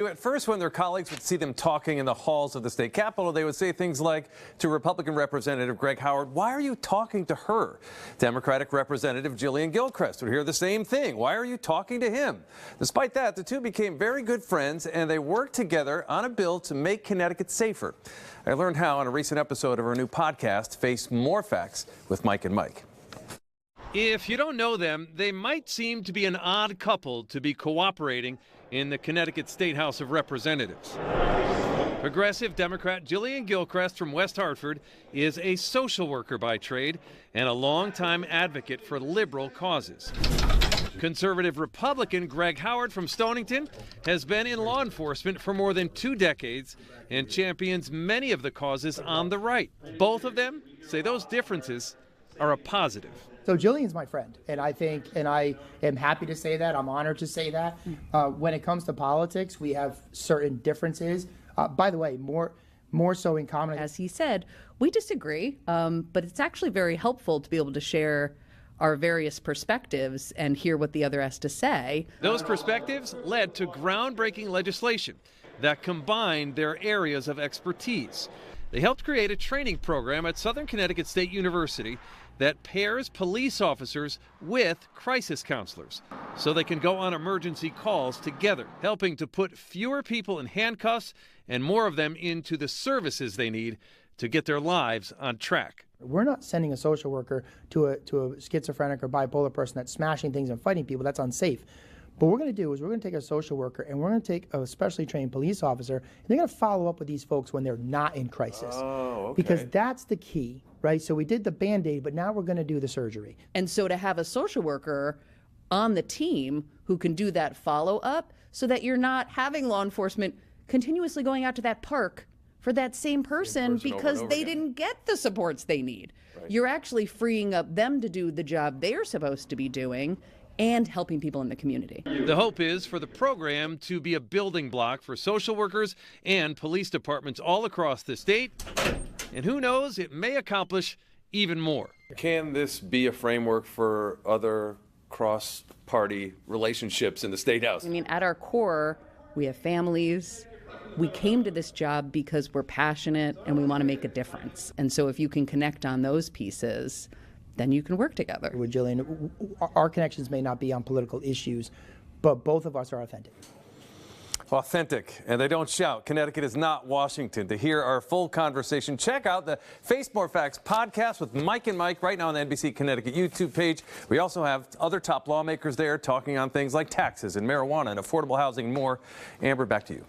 At first, when their colleagues would see them talking in the halls of the state capitol, they would say things like to Republican Representative Greg Howard, "Why are you talking to her?" Democratic Representative Jillian Gilchrist would hear the same thing. "Why are you talking to him?" Despite that, the two became very good friends, and they worked together on a bill to make Connecticut safer. I learned how on a recent episode of our new podcast, Face More Facts with Mike and Mike. If you don't know them, they might seem to be an odd couple to be cooperating in the Connecticut State House of Representatives. Progressive Democrat Jillian Gilchrist from West Hartford is a social worker by trade and a longtime advocate for liberal causes. Conservative Republican Greg Howard from Stonington has been in law enforcement for more than 2 decades and champions many of the causes on the right. Both of them say those differences are a positive. So Jillian's my friend, and I am happy to say that. I'm honored to say that. When it comes to politics, we have certain differences. By the way, more so in common. As he said, we disagree, but it's actually very helpful to be able to share our various perspectives and hear what the other has to say. Those perspectives led to groundbreaking legislation that combined their areas of expertise. They helped create a training program at Southern Connecticut State University that pairs police officers with crisis counselors so they can go on emergency calls together, helping to put fewer people in handcuffs and more of them into the services they need to get their lives on track. We're not sending a social worker to a schizophrenic or bipolar person that's smashing things and fighting people. That's unsafe. But what we're going to do is we're going to take a social worker and we're going to take a specially trained police officer, and they're going to follow up with these folks when they're not in crisis. Oh, okay. Because that's the key, right? So we did the Band-Aid, but now we're going to do the surgery. And so to have a social worker on the team who can do that follow-up so that you're not having law enforcement continuously going out to that park for that same person because they didn't get the supports they need. Right. You're actually freeing up them to do the job they're supposed to be doing and helping people in the community. The hope is for the program to be a building block for social workers and police departments all across the state. And who knows, it may accomplish even more. Can this be a framework for other cross-party relationships in the State House? I mean, at our core, we have families. We came to this job because we're passionate and we want to make a difference. And so if you can connect on those pieces, then you can work together. With Jillian, our connections may not be on political issues, but both of us are authentic. Authentic, and they don't shout. Connecticut is not Washington. To hear our full conversation, check out the Face More Facts podcast with Mike and Mike right now on the NBC Connecticut YouTube page. We also have other top lawmakers there talking on things like taxes and marijuana and affordable housing and more. Amber, back to you.